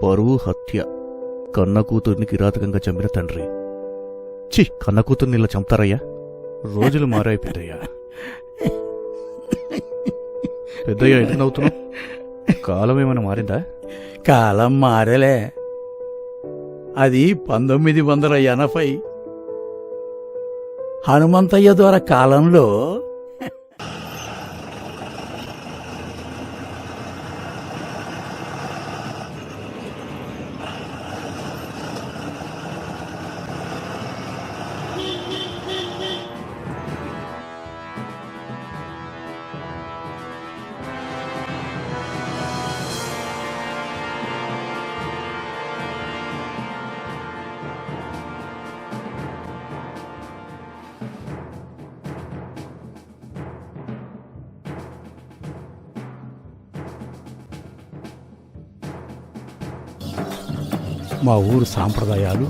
పరువు హత్య. కన్న కూతుర్ని కిరాతకంగా చంపిన తండ్రి. కన్న కూతుర్ని ఇలా చంపుతారయ్యా? రోజులు మారాయి పెద్దయ్యా. పెద్దయ్యా ఎందుకు నవ్వుతున్నావు? కాలం ఏమైనా మారిందా? కాలం మారలే. అది 1980 హనుమంతయ్య ద్వారా కాలంలో మా ఊరు సాంప్రదాయాలు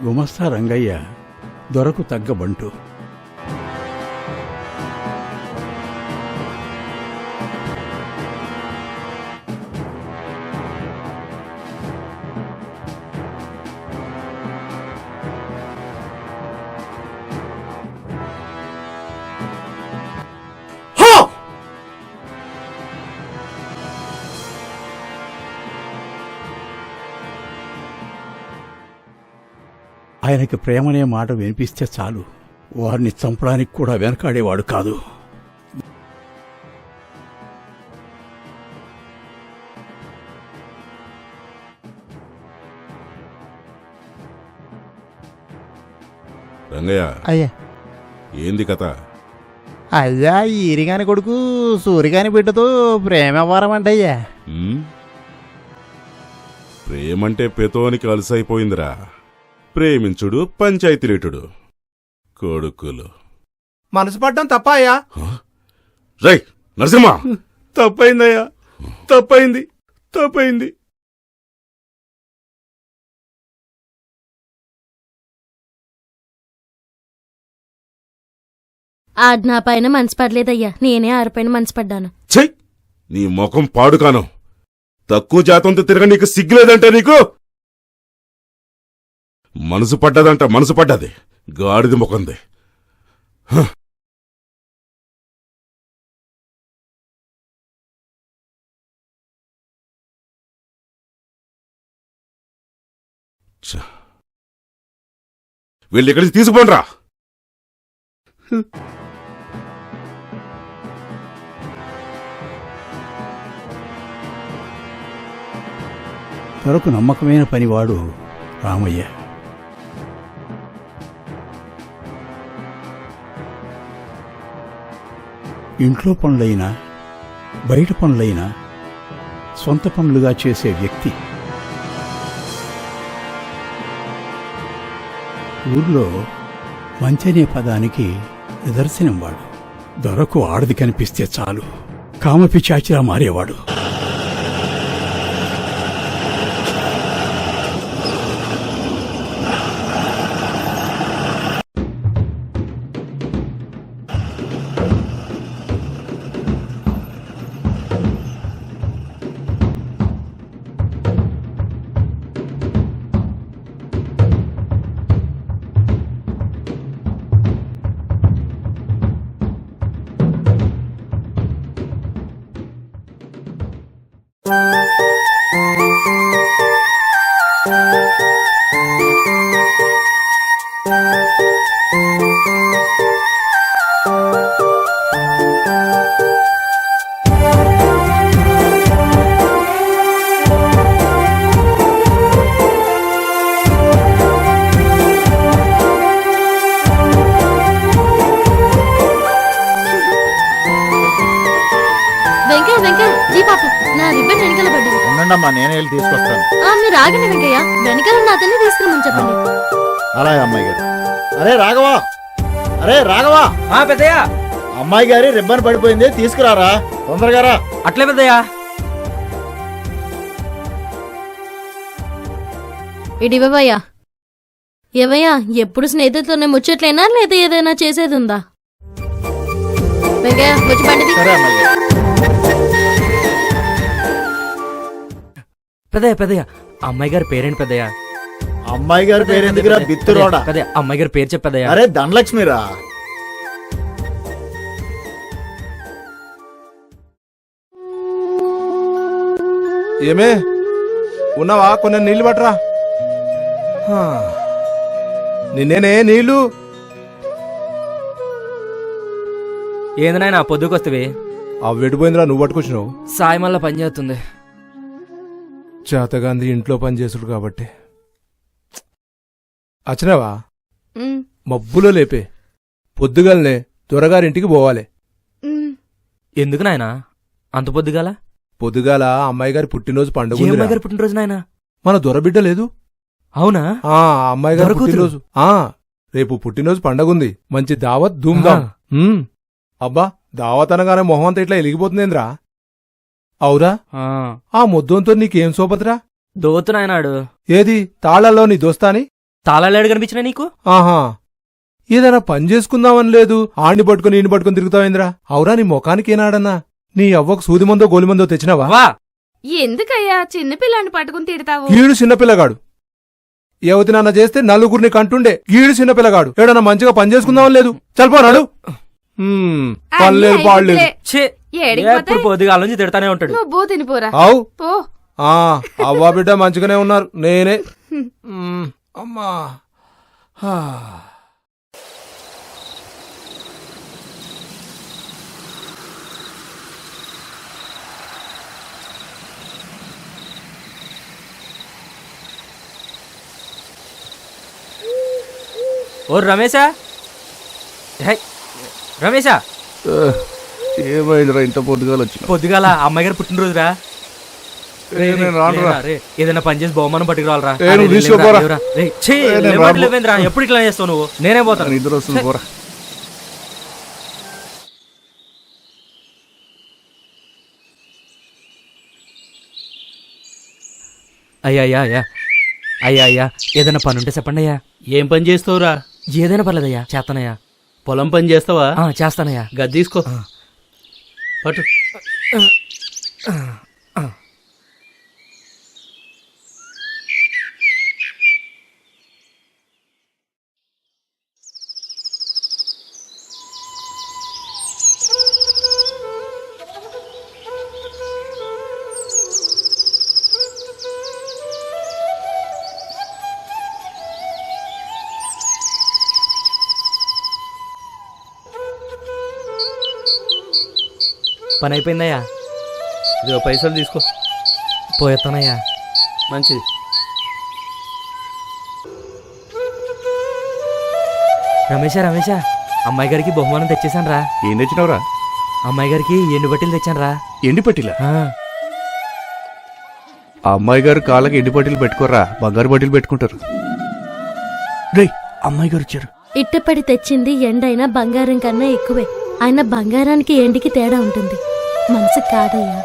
గుమస్తా రంగయ్య దొరకు తగ్గబంటు. ఆయనకి ప్రేమనే మాట వినిపిస్తే చాలు, వారిని చంపడానికి కూడా వెనకాడేవాడు కాదు. రంగయ్య, అయ్యా ఏంది కథ? అయ్యా ఈరిగాని కొడుకు సూరిగాని బిడ్డతో ప్రేమ వ్యవహారం అంటయ్యా. ప్రేమంటే పెతోనికి అలసైపోయిందిరా. ప్రేమించుడు పంచాయతీరేటుడు కొడుకులు. మనసు పడ్డం తప్ప అయ్యా? రై నరసింహ, తప్పైందయ్యా, తప్పైంది తప్పైంది. నా పైన మనసు పడలేదయ్యా, నేనే ఆరిపైన మనసు పడ్డాను. చెయ్, నీ ముఖం పాడుకాను. తక్కువ జాతంతో తిరగ నీకు సిగ్గులేదంటే నీకు? మనసు పడ్డదంట, మనసు పడ్డది. గాడిది ముఖంది. వీళ్ళు ఇక్కడికి తీసుకుపోండ్రా. దొరకు నమ్మకమైన పనివాడు రామయ్య. ఇంట్లో పనులైనా బయట పనులైనా సొంత పనులుగా చేసే వ్యక్తి. ఊర్లో మంచనే పదానికి నిదర్శనం వాడు. దొరకు ఆడది కనిపిస్తే చాలు కామపిశాచిలా మారేవాడు. వెనకాల పడ్డది. ఉండండమ్మా, నేనే వెళ్ళి తీసుకొస్తాను. మీరు ఆగండి వెంకయ్య, వెనకాల ఉన్న అతన్ని తీసుకురమని చెప్పండి. అలాగే అమ్మాయి గారు. అరే రాఘవా, అరే రాఘవా. పెద్దయ్య, అమ్మాయి గారి రిబ్బన్ పడిపోయింది, తీసుకురారా తొందరగా రా. అట్లే పెద్దయ్య. ఇడివయ్యా. ఏవయ్యా, ఎప్పుడు స్నేహితులతోనే ముచ్చట్లేనా లేదా ఏదైనా చేసేది ఉందా? వెంకయ్య వచ్చి పండిది. సరే అమ్మాయి గారు. పెద్దయ్య పెద్దయ్య, అమ్మాయి గారి పేరేంటి పెద్దయ్య? అమ్మాయి గారి పేరు ఎందుకురా, బిత్తురోడా? పెద్దయ్య, అమ్మాయి గారి పేరు చెప్పదయ్యా. అరే ధనలక్ష్మిరా. ఏమే ఉన్నావా? కొన్ని నీళ్లు పట్టరా. నిన్నేనే నీళ్లు. ఏంది నాయనా పొద్దుకొస్తవి? అవి వెడిపోయిందిరా, నువ్వు పట్టుకొచ్చినావు. సాయి మళ్ళా పని చేస్తుంది. చేతగాంధీ ఇంట్లో పని చేసుడు కాబట్టి. వచ్చినావా? మబ్బులో లేపే, పొద్దుగాలనే దొరగారింటికి పోవాలి. ఎందుకు నాయనా అంత పొద్దుగాల? పొద్దుగాల అమ్మాయి గారి పుట్టినరోజు పండుగ ఏ ఉందిరా. అమ్మాయి గారి పుట్టినరోజు నాయనా? మన దొరబిడ్డ లేదు? అవునా? ఆ అమ్మాయి గారి దొరకూతురు. పుట్టినరోజు. రేపు పుట్టినరోజు పండగ ఉంది. మంచి దావత్ ధూమ్ధాం. అబ్బా, దావత్ అనగానే మొహం అంతా ఇట్లా ఎలిగిపోతుందేంద్రా? అవురా? ఆ ముద్దంతో నీకేం సోపతిరా? దోతు నాయనాడు. ఏది తాళాల్లో నీ దోస్తాని? తాళాలేడు కనిపించినా నీకు? ఆహా, ఏదైనా పని చేసుకుందామని లేదు, ఆడిని పట్టుకుని ఈయన పట్టుకుని తిరుగుతావేంద్రా? అవురా, నీ ముఖానికి ఏనాడన్నా నీ అవ్వకు సూదిమందో గోలిమందో తెచ్చినావా? వా, ఎందుకయ్యా చిన్నపిల్లాన్ని పట్టుకుని తిడతావు? గీడు చిన్నపిల్లగాడు. ఎవతి నాన్న చేస్తే నలుగురిని కంటుండే. గీడు చిన్నపిల్లగాడు. ఏడన్నా మంచిగా పని చేసుకుందామని లేదు. చల్పోనాడు. పర్లేదు పాడలేదు. ఛే, ఎప్పుడు పొద్దుగాల నుంచి తిడతానే ఉంటాడు. నువ్వు బో తినిపోరా. అవు పో. అవ్వా బిడ్డ మంచిగానే ఉన్నారు. నేనే అమ్మా. ఓ రమేశా, రమేశా, ఏమైందిరా ఇంత పొద్దుగాల వచ్చిన? పొద్దుగాల అమ్మాయి గారు పుట్టినరోజురా. ఏదైనా పని చేసి బహుమానం పట్టుకురావాలరా. ఎప్పుడు ఇట్లా చేస్తావు నువ్వు? నేనే పోతాను. నిద్ర వస్తుంది పోరా. అయ్యా అయ్యా అయ్యా అయ్యా అయ్యా, ఏదైనా పని ఉంటే చెప్పండి అయ్యా. ఏం పని చేస్తావురా? ఏదైనా పర్లేదయ్యా, చేస్తానయ్యా. పొలం పని చేస్తావా? చేస్తానయ్యా. గది తీసుకో, పట్టు. పని అయిపోయిందయ్యా. ఇదిగో పైసలు తీసుకో. పోయేస్తానయ్యా. మంచిది. రమేశా రమేశా, అమ్మాయి గారికి బహుమానం తెచ్చేసాను రా. ఏం తెచ్చినావురా? అమ్మాయి గారికి ఎండు బట్టలు తెచ్చాను రా. ఎండి పట్టిలా? ఆ అమ్మాయి గారు కాళ్ళకి ఎండి పట్టీలు పెట్టుకోరా, బంగారు పట్టీలు పెట్టుకుంటారు. రే, అమ్మాయి గారు వచ్చారు. ఇట్టపడి తెచ్చింది ఎండైనా బంగారం కన్నా ఎక్కువే. ఆయన బంగారానికి ఎండికి తేడా ఉంటుంది, మనసు కాదయ్యా.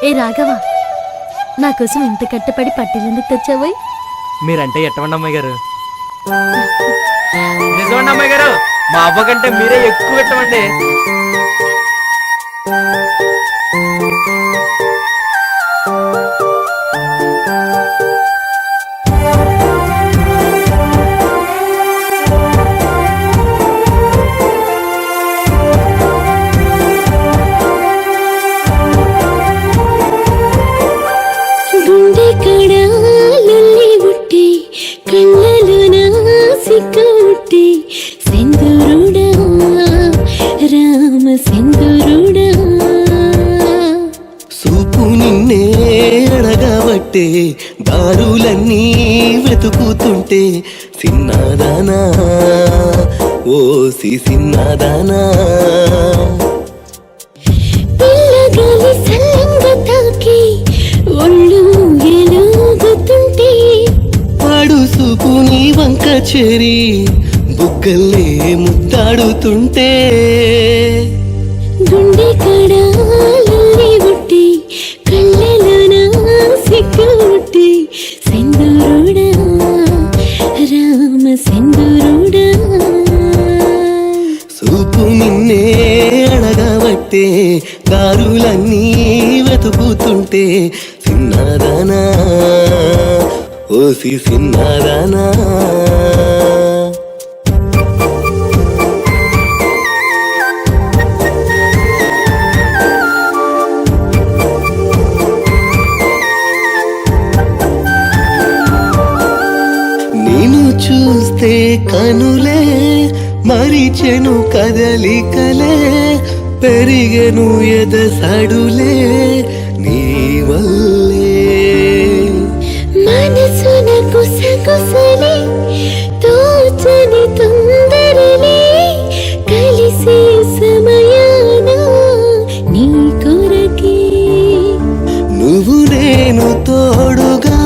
ఏ రాఘవ, నా కోసం ఇంత కట్టపడి పట్టిలెందుకు తెచ్చావోయ్? మీరంటే ఎట్టవండి అమ్మాయి గారు. నిజమండి అమ్మాయి గారు, మా అవ్వ కంటే మీరే ఎక్కువ ఎట్టమండి. గుండె కడాలల్లి ఉట్టి కళ్ళలో నాసిక ఉట్టి సెందురుడా రామ సెందురుడా అడగబట్టే దారులన్నీ వెతుకుతుంటే సిన్నదానా ఓ సిన్నదానా పిల్లగాలి సల్లంగా తాకి ఒళ్ళు ఎలుగుతుంటే పడుసుకు నీ వంక చేరి బుగ్గల్లే ముద్దాడుతుంటే గుండె కడాలల్లి ఉట్టి కళ్ళలోన సిగ్గు ఉట్టి సెందురుడా రామ సెందురుడా చూపు నిన్నే అడగబట్టే దారులన్నీ వెతుకుతుంటే సిన్నదానా ఓసి సిన్నదానా నిన్ను చూస్తే కనులే మరిచెను కదలికలే పెరిగెను ఎదసడులే నీ వల్లే మనసున కుసకుసలే తోచని తొందరలే కలిసే సమయాన నీ కొరకే నువ్వు నేను తోడుగా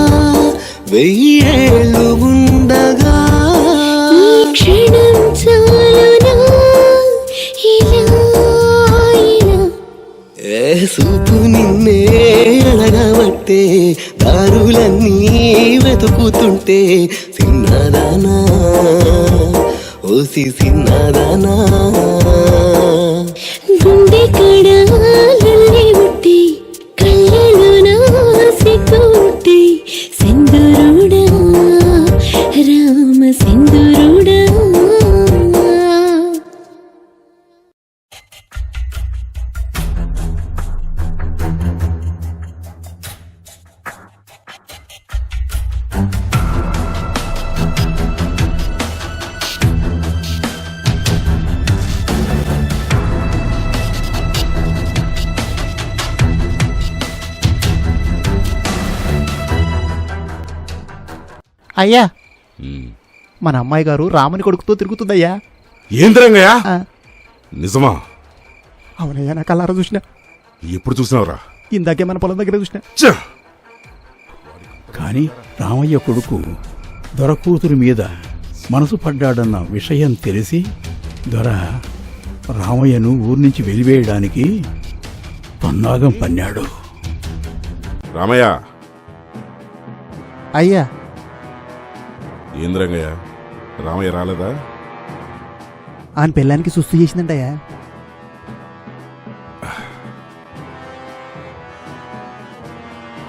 1000 ఏళ్ళు ఉండగా ఈ క్షణం చాలునా ఇలా ఇలా ఏ సూపు నిన్నే అడగబట్టే దారులన్నీ వెతుకుతుంటే సిన్నదానా ఓసి సిన్నదానా గుండె కడాలల్లి ఉట్టి కళ్ళలోన సిగ్గు ఉట్టి సెందురుడా రామ సెందురుడా అయ్యా మన అమ్మాయి గారు రాముని కొడుకుతో తిరుగుతుందయ్యా. ఏంద్రంగయ్యా ఆ, నిజమా? అవునయ్యా నా కళ్ళారా చూసిన. ఎప్పుడు చూసినావురా? ఇందాకే మన పొలం దగ్గర చూసిన. ఛ! కాని రామయ్య కొడుకు దొర కూతురి మీద మనసు పడ్డాడన్న విషయం తెలిసి దొర రామయ్యను ఊరి నుంచి వెలివేయడానికి పన్నాగం పన్నాడు. రామయ్య, అయ్యా ఏంద్రంగయ్య రామయ్య రాలేదా? ఆయన పెళ్ళానికి సుస్తు చేసిందంటయ్యా.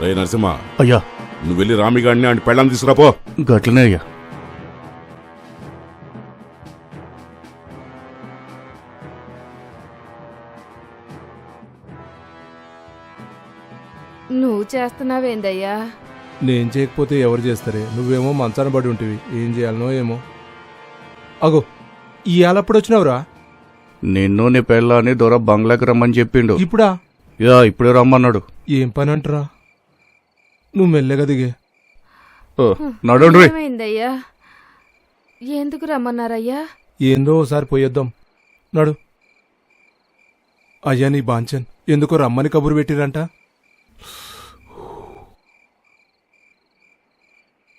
రే నరసింహ, అయ్యా నువ్వు వెళ్ళి రామిగాడిని ఆయన పెళ్ళాన్ని తీసుకురాపో. గట్లనే అయ్యా. నువ్వు చేస్తున్నావేందయ్యా? నేను చేయకపోతే ఎవరు చేస్తారే? నువ్వేమో మంచాన పడి ఉంటివి, ఏం చేయాలనో ఏమో. అగో ఇయాలప్పుడు వచ్చినావురా? నిన్ను నీ పెళ్ళాన్ని దొర బంగ్లాకి రమ్మని చెప్పిండు. ఇప్పుడా? యా ఇప్పుడే రమ్మన్నాడు. ఏం పని అంటరా? నువ్వు మెల్లగా దిగే. నడండి. ఏమైందయ్యా? ఎందుకు రమ్మన్నారయ్యా? ఏందో ఓసారి పోయొద్దాం, నడు. అయ్యా నీ బాంచన్ ఎందుకో రమ్మని కబురు పెట్టిరంట.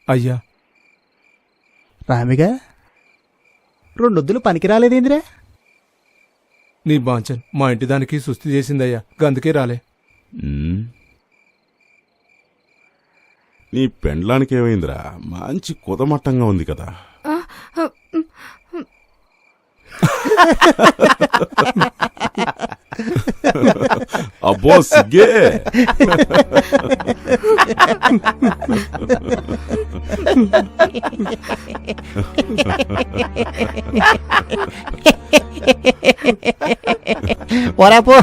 అయ్యా రామిగా రెండొద్దులు పనికి రాలేదేందిరా? నీ బాంచన్ మా ఇంటి దానికి సుస్థి చేసిందయ్యా, గందుకే రాలే. నీ పెండ్లానికి ఏమైందిరా? మంచి కుదమట్టంగా ఉంది కదా. అబ్బో సిగ్గే. పోరా పో.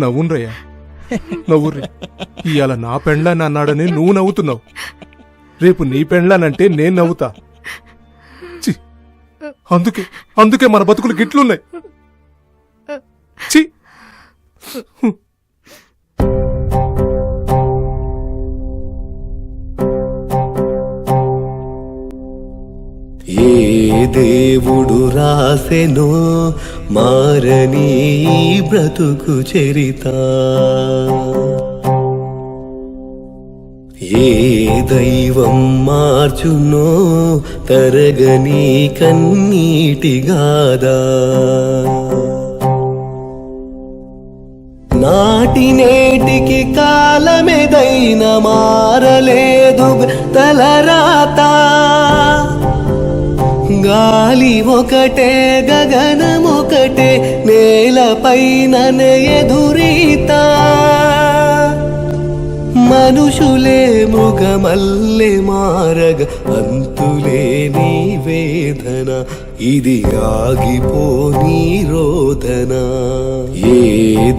నవ్వునరయ్యా, నవ్వుర్రి. ఇవాళ నా పెండ్లాన్ని అన్నాడని నువ్వు నవ్వుతున్నావు, రేపు నీ పెండ్లానంటే నేను నవ్వుతా. చి అందుకే మన బతుకులు గిట్లున్నాయి. ఛీ! ఏ దేవుడు రాసెనో మారని ఈ బ్రతుకు చరిత, ఏ దైవం మార్చునో తరగని కన్నీటి గాదా. నాటి నేటికి కాలమెదైన మారలేదు తలరాత, గాలి ఒకటే గగనమొకటే నేలపైన ఎదురీత, మనుషులే మృగమల్లె మారగ అంతులేని వేదన, ఇది ఆగిపోని రోదన. ఏ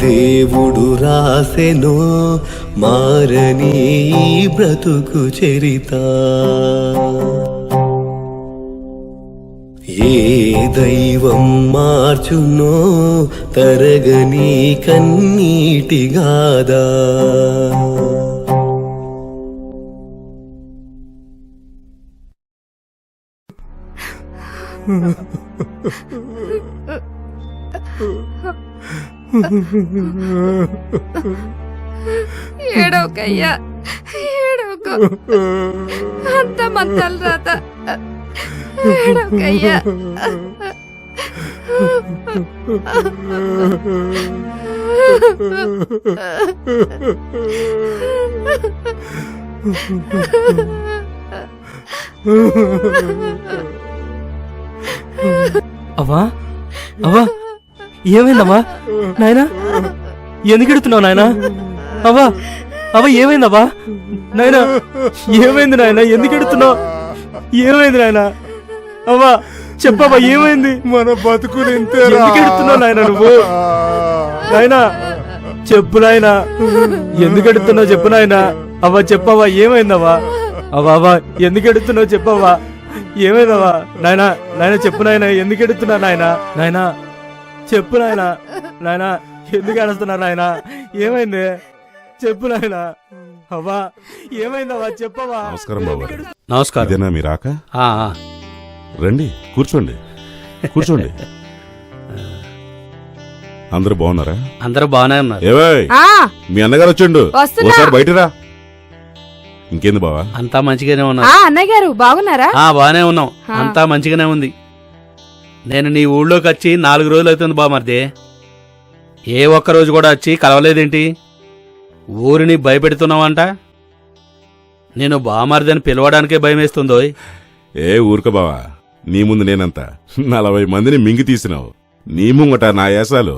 దేవుడు రాసెనో మారని ఈ బ్రతుకు చరిత, ఏ దైవం మార్చునో తరగని కన్నీటి గాదా. ఏడవకయ్యా, ఏడవకు. అంత మంతల రాత. ఏడవకయ్యా. అవ్వా అవ్వా ఏమైందమ్మా నాయనా? ఎందుకు ఎడుతున్నావు నాయనా? అవ్వా అవ్వ ఏమైందవ్వా? నాయనా ఏమైంది నాయనా? ఎందుకు ఎడుతున్నావు? ఏమైంది నాయనా? అవ్వా చెప్పవా ఏమైంది? మన బతుకులు ఇంతే. ఎందుకు ఎడుతున్నావు నాయనా నువ్వు? నాయనా చెప్పు నాయనా, ఎందుకు ఎడుతున్నావు చెప్పు నాయనా. అవ్వ చెప్పవా ఏమైందవ్వా? అవ్వ అవ్వ ఎందుకు ఎడుతున్నావు చెప్పవ్వా ఏమైందవ్వా? నాయనా నాయన చెప్పు నాయన, ఎందుకు ఎడుతున్నా నాయనా? నాయనా చెప్పు నాయనా. నాయనా ఎందుకు ఏడుస్తున్నా నాయనా? ఏమైంది చెప్పు నాయనా. అవ్వా ఏమైందవ్వా చెప్పవా? నమస్కారం బాబు. నమస్కారం. ఇదేనా మీ రాక? రండి కూర్చోండి, కూర్చోండి. అందరూ బాగున్నారా? అందరూ బాగానే ఉన్నారు. ఏవై ఆ, మీ అన్నగారు వచ్చిండు, వస్తున్నా. ఒకసారి బయటరా. ఇంకేంది బావా? అంతా మంచిగానే ఆ, ఉన్నారు. అన్నయ్య గారు బాగున్నారా? బాగానే ఉన్నాం. ఆ. అంతా మంచిగానే ఉంది. నేను నీ ఊళ్ళోకి వచ్చి 4 రోజులు అవుతుంది బామర్ది. ఏ ఒక్క రోజు కూడా వచ్చి కలవలేదేంటి? ఊరిని భయపెడుతున్నావంట. నేను బామర్ది అని పిలవడానికే భయమేస్తుందో. ఏ ఊరుక బావా, నీ ముందు నేనంత 40 మందిని మింగి తీసినావు, నీ ముంగట నా యాసాలు.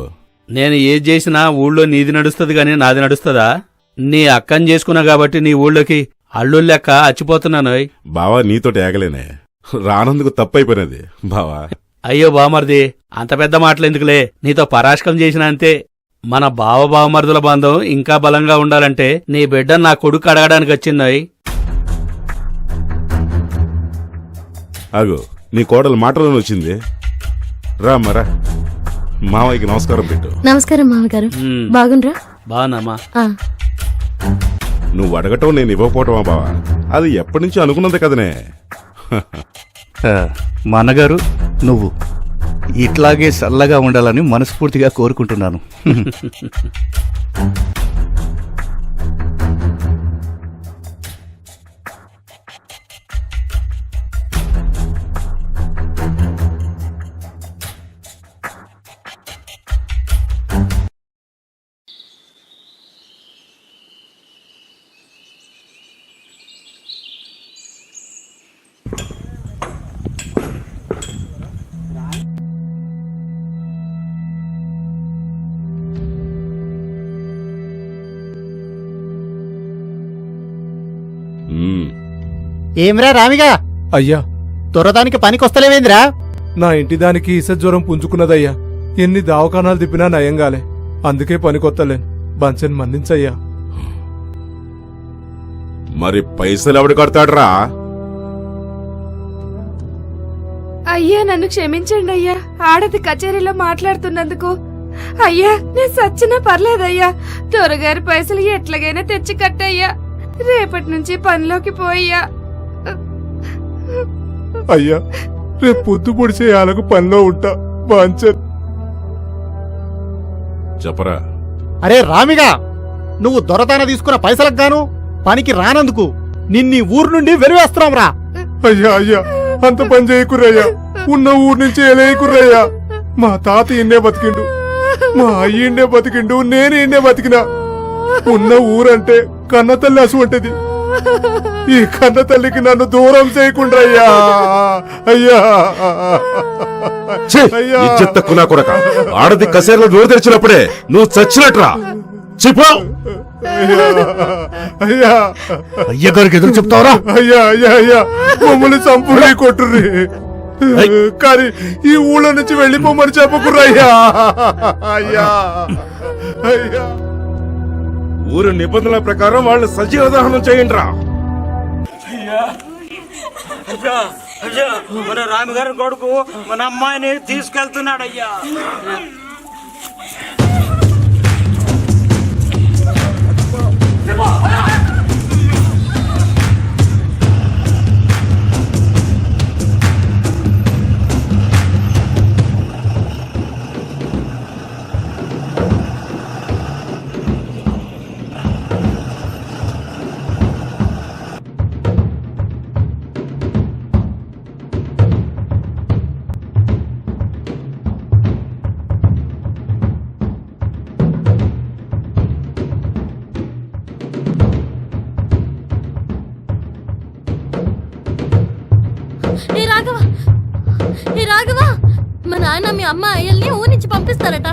నేను ఏది చేసినా ఊళ్ళో నీది నడుస్తుంది గాని నాది నడుస్తుందా? నీ అక్కని చేసుకున్నా కాబట్టి నీ ఊళ్ళోకి అల్లు లెక్క అచ్చిపోతున్నానోయ్. బావా నీతోటి ఏగలేనే, రానందుకు తప్పైపోయినది బావా. అయ్యో బామర్ది, అంత పెద్ద మాటలెందుకులే. నీతో పరాశకం చేసిన అంతే. మన బావమరుదుల బంధం ఇంకా బలంగా ఉండాలంటే నీ బిడ్డ నా కొడుకు అడగడానికి వచ్చిందోయ్. అగో నీ కోడలు మాటలోనే వచ్చింది. రా మరా, మావయ్యకి నమస్కారం పెట్టు. నమస్కారం మామగారు. ఉమ్, బాగుండ్రా? బాగున్నామా? ఆ, నువ్వు అడగటం నేను ఇవ్వకపోవటమా బావా? అది ఎప్పటి నుంచి అనుకున్నది కదనే. మా అన్నగారు నువ్వు ఇట్లాగే చల్లగా ఉండాలని మనస్ఫూర్తిగా కోరుకుంటున్నాను. ఏమిరా రామిగా, అయ్యా తురదానికి పనికొస్తలేవేంద్రా? నా ఇంటి దానికి ఇసజ్వరం పుంజుకున్నదయ్యా. ఎన్ని దావకానాలు తిప్పినా నయంగాలే. అందుకే పనికొత్తలేను. బంచన్ మన్నించయ్యా. మరి పైసలు ఎవడు కడతాడ్రా? అయ్యా నన్ను క్షమించండి అయ్యా, ఆడది కచేరీలో మాట్లాడుతున్నందుకు. అయ్యా నేను సచ్చినా పర్లేదయ్యా, దొరగారి పైసలు ఎట్లాగైనా తెచ్చి కట్టయ్యా, రేపటి నుంచి పనిలోకి పోయ్యా. అయ్యా రేపు పొద్దు పొడిచే ఆలకు పనిలో ఉంటా బాంచన్. చెప్పరా. అరే రామిగా, నువ్వు దొరతన తీసుకున్న పైసలకు గాను పనికి రానందుకు నిన్నీ ఊరు నుండి వెలివేస్తున్నాం రా. అయ్యా అయ్యా అంత పని చేయకుర్రయ్యా, ఉన్న ఊరు నుంచి ఎలేయకుర్రయ్యా. మా తాత ఇన్నే బతికిండు, మా అయ్య ఇండే బతికిండు, నేను ఇండే బతికినా. ఉన్న ఊరంటే కన్న తల్లి అసువంటది. ఈ కన్న తల్లికి నన్ను దూరం చేయకుండా అయ్యా. అయ్యా అయ్యా ఇజ్జత్తక్కునా కొడక, ఆడది కసేర్లో నోరు తెరిచినప్పుడే నువ్వు చచ్చినట్రా. చెప్పు. అయ్యా అయ్యగారికి ఎదురు చెప్తావరా? అయ్యా అయ్యా అయ్యా మమ్మల్ని చంపుని కొట్టుర్రి, కానీ ఈ ఊళ్ళో నుంచి వెళ్ళిపోమని చెప్పుకుర్రయ్యా. అయ్యా అయ్యా ఊరు నిబంధనల ప్రకారం వాళ్ళు సజీవ దహనం చేయండిరా. మన రామగారి కొడుకు మన అమ్మాయిని తీసుకెళ్తున్నాడయ్యా. ఏ రాఘవ, ఏ రాఘవ, మా నాన్న మీ అమ్మ అయ్యల్ని ఊరి నుంచి పంపిస్తారట.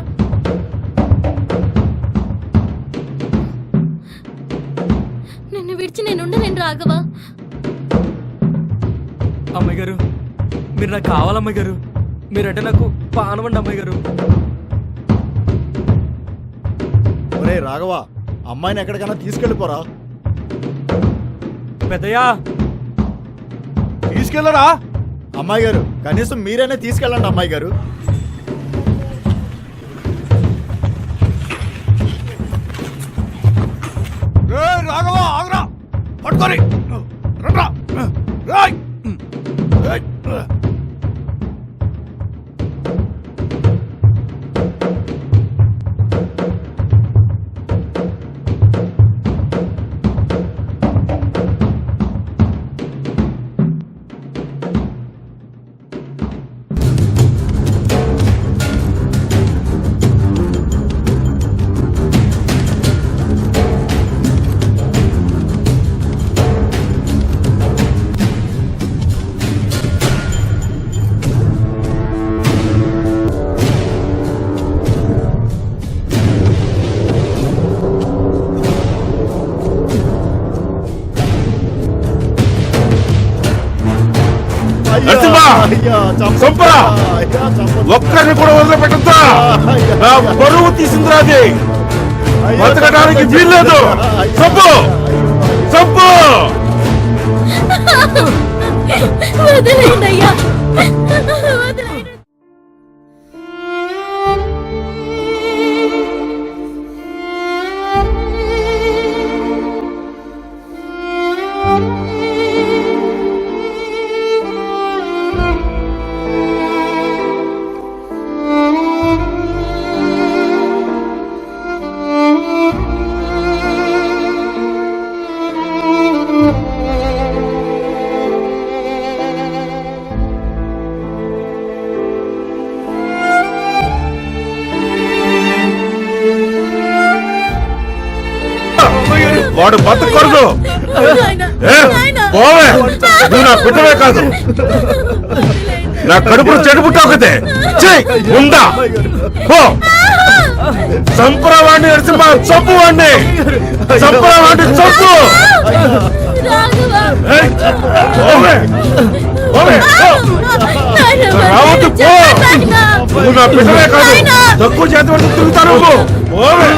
నిన్ను విడిచి నేనుండలేను రాఘవ. అమ్మాయి గారు, మీరు నాకు కావాలమ్మాయి గారు, మీరంటే నాకు పానవండి అమ్మాయి గారు. ఒరే రాఘవ, అమ్మాయిని ఎక్కడికైనా తీసుకెళ్ళిపోరా. పెద్దయ్యా తీసుకెళ్ళరా అమ్మాయి గారు, కనీసం మీరైనా తీసుకెళ్ళండి అమ్మాయి గారు. రాఘవ ఆగరా, పట్టుకొని రండ్రా. రాయ్. చంపరా, ఒక్కరిని కూడా వదిలిపెట్టద్దా. నా బరువు తీసిందిరాది, బతకడానికి వీల్లేదు. చంపు చంపు. వదిలేయండి అయ్యా, వదిలేయండి. వాడు బతకూడదు. పోవే, నువ్వు నా బిడ్డవే కాదు, నా కడుపును చెడుపుట్టావు కదే. ఉందా పో. చంపరావాడిని నరసింహ, చంపువాడిని, చంపరావాడిని చంపు. రావద్దు, పో. నువ్వు నా బిడ్డవే కాదు, తక్కువ చేతి పడుతూ తిరుగుతాను. పోవే.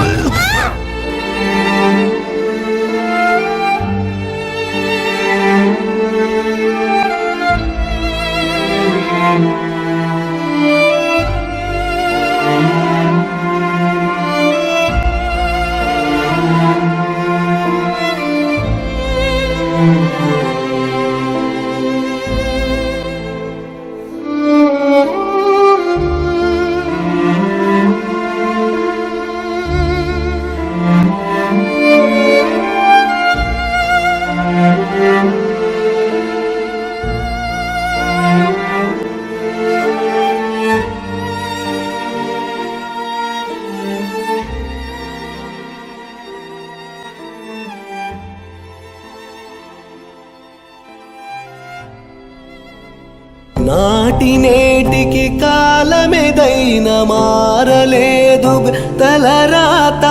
నాటి నేటికి కాలమెదైన మారలేదు తలరాత.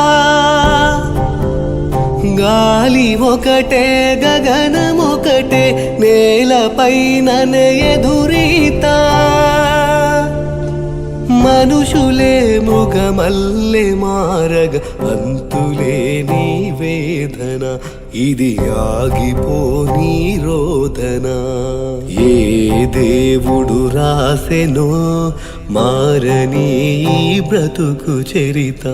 గాలి ఒకటే గగనమొకటే నేలపైననే ఎదురీత. మనుషులే మృగమల్లె మారగ అంతులేని వేదన. ఇది ఆగిపోని రోదన. ఏ దేవుడు రాసెనో మారని ఈ బ్రతుకు చరిత.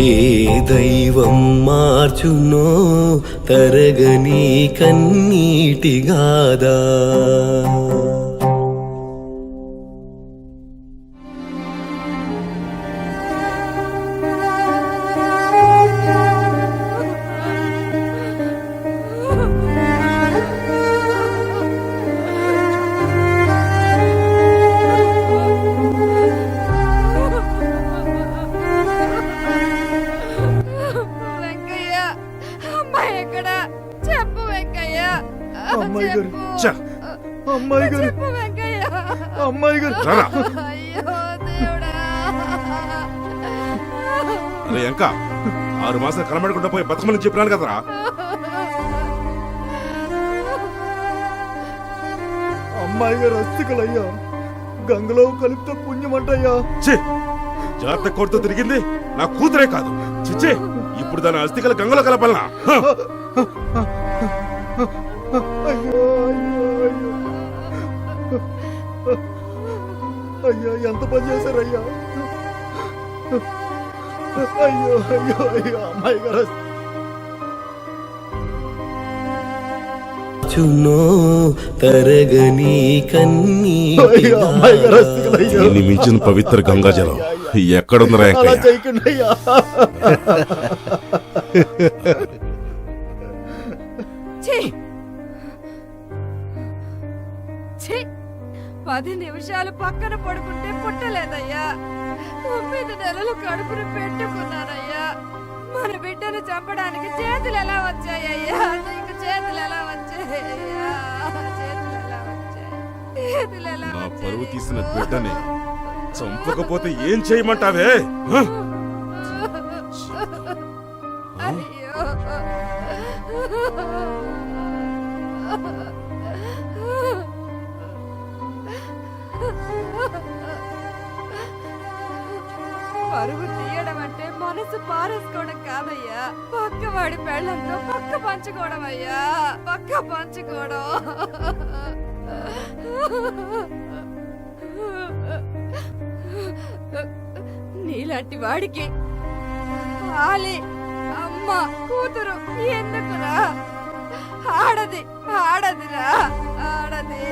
ఏ దైవం మార్చునో తరగని కన్నీటి గాదా. వెంకయ్య, అమ్మాయి ఎక్కడ? చెప్పు వెంకయ్య. అమ్మాయి గారు. చెప్పు. అమ్మాయి గారు. చెప్పు వెంకయ్య. అమ్మాయి గారు. రారా. అయ్యో దేవుడా. అరే ఇంకా 6 మాసాలు కనబడకుండా పోయి బతకమని చెప్పినాను కదరా. అమ్మాయి గారు అస్థికలయ్యా, గంగలో కలిపితే పుణ్యమంటయ్యా. ఛీ, జాతక కొడుతూ తిరిగింది నా కూతురే కాదు. చిచ్చే, ఇప్పుడు దాని అస్థికల గంగలో కలపాలనా? హ! అయ్యో అయ్యో అయ్యో అయ్యో, ఎంత పని చేశారయ్యా. అయ్యో అయ్యో అయ్యో, అమ్మాయి గారు చున్నో తరగని కన్నీటి అయ్యో, అమ్మాయి గారు అస్థికలయ్యా. దీన్ని మించిన పవిత్ర గంగాజలం ఎక్కడుందిరా అలా వెంకయ్య? చేయకండి అయ్యా. ఛీ! ఛీ! 10 నిమిషాలు పక్కన పడుకుంటే పుట్టలేదయ్యా. 9 నెలలు కడుపును పెట్టుకున్నానయ్యా. మన బిడ్డను చంపడానికి చేతులు ఎలా వచ్చాయ్యా? నీకు చేతులు ఎలా వచ్చాయ్యా? చేతులు ఎలా వచ్చాయి? చేతులు ఎలా నా వచ్చాయి? పరువు తీసిన బిడ్డని చంపకపోతే ఏం చేయమంటావే? హ! అయ్యో. పరుగు తీయడం అంటే మనసు పారేసుకోవడం కాదయ్యా. పక్కవాడి పెళ్ళంతో పక్క పంచుకోవడం అయ్యా. పక్క పంచుకోవడం. నీలాంటి వాడికి ఆలి అమ్మ కూతురు ఎందుకురా? ఆడది ఆడదిరా ఆడది.